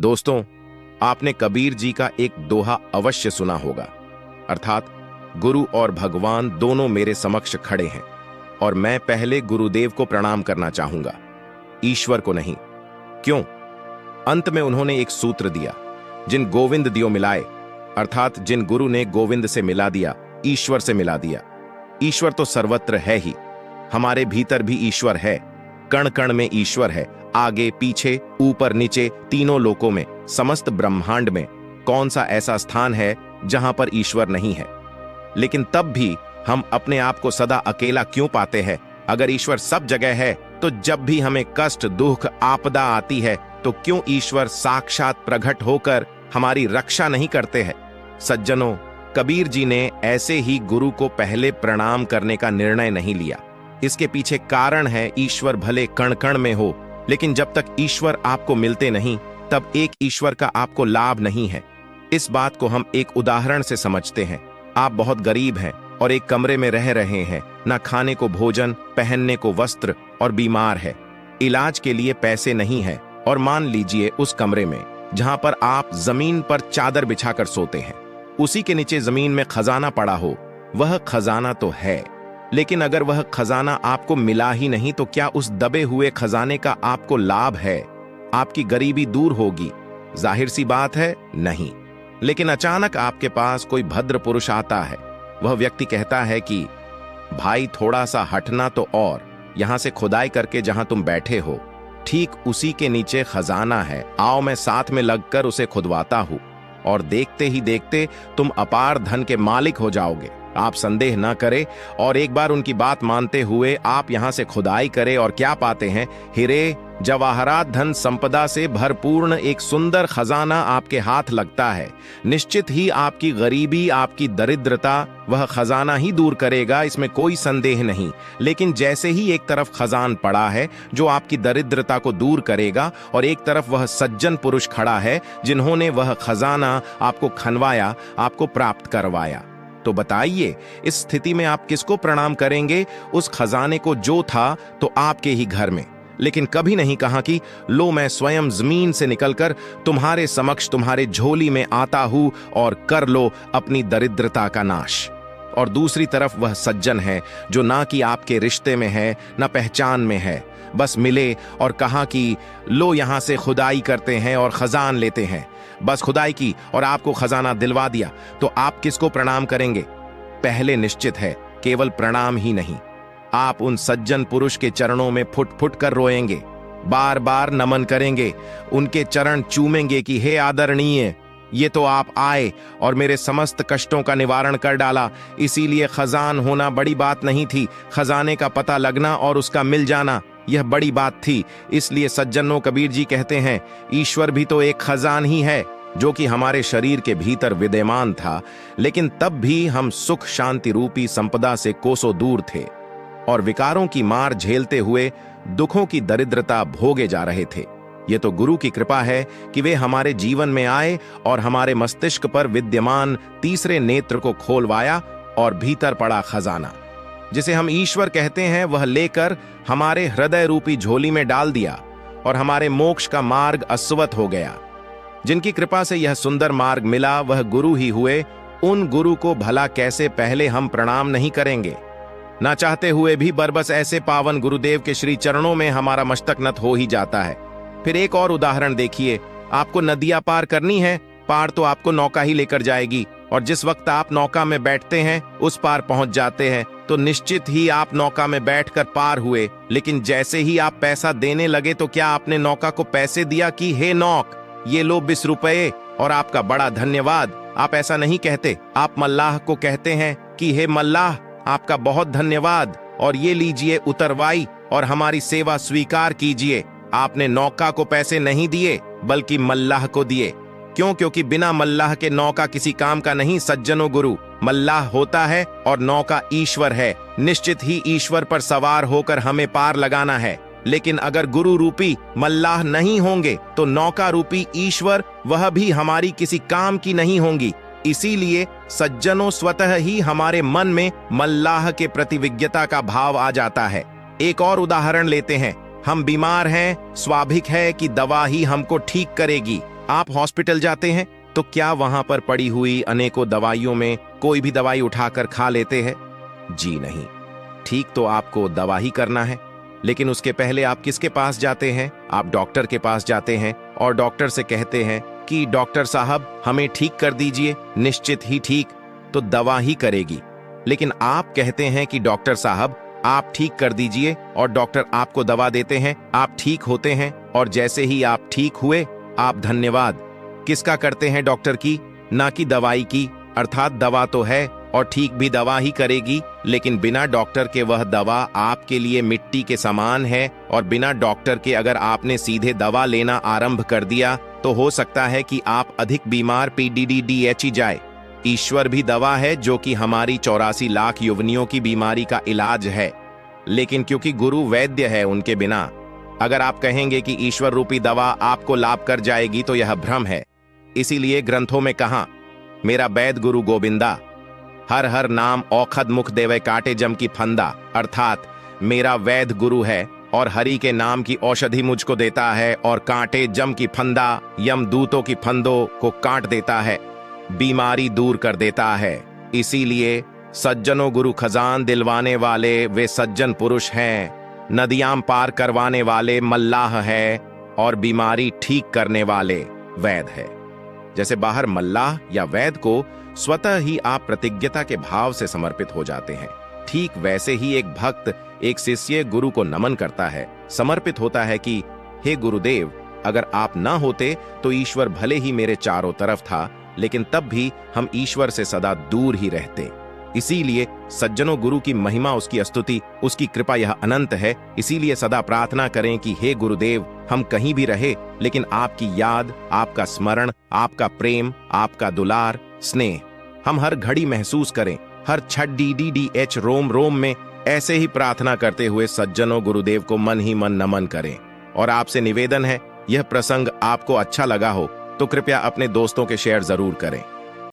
दोस्तों, आपने कबीर जी का एक दोहा अवश्य सुना होगा, अर्थात गुरु और भगवान दोनों मेरे समक्ष खड़े हैं और मैं पहले गुरुदेव को प्रणाम करना चाहूंगा, ईश्वर को नहीं। क्यों? अंत में उन्होंने एक सूत्र दिया, जिन गोविंद दियो मिलाए, अर्थात जिन गुरु ने गोविंद से मिला दिया, ईश्वर से मिला दिया। ईश्वर तो सर्वत्र है ही, हमारे भीतर भी ईश्वर है, कण कण में ईश्वर है, आगे पीछे ऊपर नीचे तीनों लोकों में, समस्त ब्रह्मांड में कौन सा ऐसा स्थान है जहां पर ईश्वर नहीं है? लेकिन तब भी हम अपने आप को सदा अकेला क्यों पाते हैं? अगर ईश्वर सब जगह है तो जब भी हमें कष्ट, दुख, आपदा आती है तो क्यों ईश्वर साक्षात प्रकट होकर हमारी रक्षा नहीं करते हैं? सज्जनों, कबीर जी ने ऐसे ही गुरु को पहले प्रणाम करने का निर्णय नहीं लिया। इसके पीछे कारण है, ईश्वर भले कण कण में हो, लेकिन जब तक ईश्वर आपको मिलते नहीं तब एक ईश्वर का आपको लाभ नहीं है। इस बात को हम एक उदाहरण से समझते हैं। आप बहुत गरीब हैं और एक कमरे में रह रहे हैं, ना खाने को भोजन, पहनने को वस्त्र और बीमार है, इलाज के लिए पैसे नहीं है। और मान लीजिए उस कमरे में जहां पर आप जमीन पर चादर बिछाकर सोते हैं, उसी के नीचे जमीन में खजाना पड़ा हो। वह खजाना तो है, लेकिन अगर वह खजाना आपको मिला ही नहीं तो क्या उस दबे हुए खजाने का आपको लाभ है? आपकी गरीबी दूर होगी? जाहिर सी बात है, नहीं। लेकिन अचानक आपके पास कोई भद्र पुरुष आता है। वह व्यक्ति कहता है कि भाई थोड़ा सा हटना तो, और यहां से खुदाई करके जहां तुम बैठे हो ठीक उसी के नीचे खजाना है, आओ मैं साथ में लगकर उसे खुदवाता हूं, और देखते ही देखते तुम अपार धन के मालिक हो जाओगे। आप संदेह न करें और एक बार उनकी बात मानते हुए आप यहां से खुदाई करें और क्या पाते हैं? हीरे जवाहरात धन संपदा से भरपूर्ण एक सुंदर खजाना आपके हाथ लगता है। निश्चित ही आपकी गरीबी, आपकी दरिद्रता वह खजाना ही दूर करेगा, इसमें कोई संदेह नहीं। लेकिन जैसे ही एक तरफ खजान पड़ा है जो आपकी दरिद्रता को दूर करेगा और एक तरफ वह सज्जन पुरुष खड़ा है जिन्होंने वह खजाना आपको खनवाया, आपको प्राप्त करवाया, तो बताइए इस स्थिति में आप किसको प्रणाम करेंगे? उस खजाने को जो था तो आपके ही घर में, लेकिन कभी नहीं कहा कि लो मैं स्वयं जमीन से निकलकर तुम्हारे समक्ष, तुम्हारे झोली में आता हूं और कर लो अपनी दरिद्रता का नाश। और दूसरी तरफ वह सज्जन है जो ना कि आपके रिश्ते में है, ना पहचान में है, बस मिले और कहा कि लो यहां से खुदाई करते हैं और खजान लेते हैं। बस खुदाई की और आपको खजाना दिलवा दिया, तो आप किसको प्रणाम करेंगे? पहले निश्चित है, केवल प्रणाम ही नहीं, आप उन सज्जन पुरुष के चरणों में फुट फुट कर रोएंगे, बार बार नमन करेंगे, उनके चरण चूमेंगे कि हे आदरणीय, ये तो आप आए और मेरे समस्त कष्टों का निवारण कर डाला। इसीलिए खजान होना बड़ी बात नहीं थी, खजाने का पता लगना और उसका मिल जाना यह बड़ी बात थी। इसलिए सज्जनों, कबीर जी कहते हैं ईश्वर भी तो एक खजान ही है जो कि हमारे शरीर के भीतर विद्यमान था, लेकिन तब भी हम सुख शांति रूपी संपदा से कोसों दूर थे और विकारों की मार झेलते हुए दुखों की दरिद्रता भोगे जा रहे थे। ये तो गुरु की कृपा है कि वे हमारे जीवन में आए और हमारे मस्तिष्क पर विद्यमान तीसरे नेत्र को खोलवाया और भीतर पड़ा खजाना, जिसे हम ईश्वर कहते हैं, वह लेकर हमारे हृदय रूपी झोली में डाल दिया और हमारे मोक्ष का मार्ग अस्वत हो गया। जिनकी कृपा से यह सुंदर मार्ग मिला वह गुरु ही हुए। उन गुरु को भला कैसे पहले हम प्रणाम नहीं करेंगे? ना चाहते हुए भी बरबस ऐसे पावन गुरुदेव के श्री चरणों में हमारा मस्तक नत हो ही जाता है। फिर एक और उदाहरण देखिए, आपको नदियां पार करनी है, पार तो आपको नौका ही लेकर जाएगी, और जिस वक्त आप नौका में बैठते हैं उस पार पहुंच जाते हैं तो निश्चित ही आप नौका में बैठकर पार हुए। लेकिन जैसे ही आप पैसा देने लगे तो क्या आपने नौका को पैसे दिया कि हे नौक, ये लो 20 रुपए और आपका बड़ा धन्यवाद? आप ऐसा नहीं कहते, आप मल्लाह को कहते हैं कि हे मल्लाह, आपका बहुत धन्यवाद और ये लीजिए उतरवाई और हमारी सेवा स्वीकार कीजिए। आपने नौका को पैसे नहीं दिए बल्कि मल्लाह को दिए। क्यों? क्योंकि बिना मल्लाह के नौका किसी काम का नहीं। सज्जनों, गुरु मल्लाह होता है और नौका ईश्वर है। निश्चित ही ईश्वर पर सवार होकर हमें पार लगाना है, लेकिन अगर गुरु रूपी मल्लाह नहीं होंगे तो नौका रूपी ईश्वर वह भी हमारी किसी काम की नहीं होंगी। इसीलिए सज्जनों, स्वतः ही हमारे मन में मल्लाह के प्रति विज्ञता का भाव आ जाता है। एक और उदाहरण लेते हैं। हम बीमार हैं, स्वाभाविक है कि दवा ही हमको ठीक करेगी, आप हॉस्पिटल जाते हैं तो क्या वहां पर पड़ी हुई अनेकों दवाइयों में कोई भी दवाई उठाकर खा लेते हैं? जी नहीं। ठीक तो आपको दवा ही करना है, लेकिन उसके पहले आप किसके पास जाते हैं? आप डॉक्टर के पास जाते हैं और डॉक्टर से कहते हैं कि डॉक्टर साहब हमें ठीक कर दीजिए। निश्चित ही ठीक तो दवा ही करेगी। लेकिन आप कहते हैं कि डॉक्टर साहब आप ठीक कर दीजिए और डॉक्टर आपको दवा देते हैं, आप ठीक होते हैं और जैसे ही आप ठीक हुए आप धन्यवाद किसका करते हैं? डॉक्टर की, ना कि दवाई की। अर्थात दवा तो है और ठीक भी दवा ही करेगी, लेकिन बिना डॉक्टर के वह दवा आपके लिए मिट्टी के समान है। और बिना डॉक्टर के अगर आपने सीधे दवा लेना आरंभ कर दिया तो हो सकता है कि आप अधिक बीमार PDDDH ही जाए। ईश्वर भी दवा है जो कि हमारी 84 लाख युवनियों की बीमारी का इलाज है, लेकिन क्योंकि गुरु वैद्य है उनके बिना अगर आप कहेंगे कि ईश्वर रूपी दवा आपको लाभ कर जाएगी तो यह भ्रम है। इसीलिए ग्रंथों में कहा, मेरा वैद गुरु गोविंदा, हर हर नाम औखद मुख देवे काटे जम की फंदा। अर्थात मेरा वैद गुरु है और हरि के नाम की औषधि मुझको देता है और कांटे जम की फंदा, यम दूतों की फंदों को काट देता है, बीमारी दूर कर देता है। इसीलिए सज्जनों गुरु खजान दिलवाने वाले वे सज्जन पुरुष हैं, नदियां पार करवाने वाले मल्लाह है और बीमारी ठीक करने वाले वैद है। जैसे बाहर मल्लाह या वैद को स्वतः ही आप प्रतिज्ञता के भाव से समर्पित हो जाते हैं, ठीक वैसे ही एक भक्त एक शिष्य गुरु को नमन करता है, समर्पित होता है कि हे गुरुदेव, अगर आप ना होते तो ईश्वर भले ही मेरे चारों तरफ था, लेकिन तब भी हम ईश्वर से सदा दूर ही रहते। इसीलिए सज्जनों गुरु की महिमा, उसकी स्तुति, उसकी कृपा यह अनंत है। इसीलिए सदा प्रार्थना करें कि हे गुरुदेव, हम कहीं भी रहे लेकिन आपकी याद, आपका स्मरण, आपका प्रेम, आपका दुलार, स्नेह हम हर घड़ी महसूस करें। हर छठ DDDH रोम रोम में ऐसे ही प्रार्थना करते हुए सज्जनों गुरुदेव को मन ही मन नमन करें। और आपसे निवेदन है, यह प्रसंग आपको अच्छा लगा हो तो कृपया अपने दोस्तों के शेयर जरूर करें।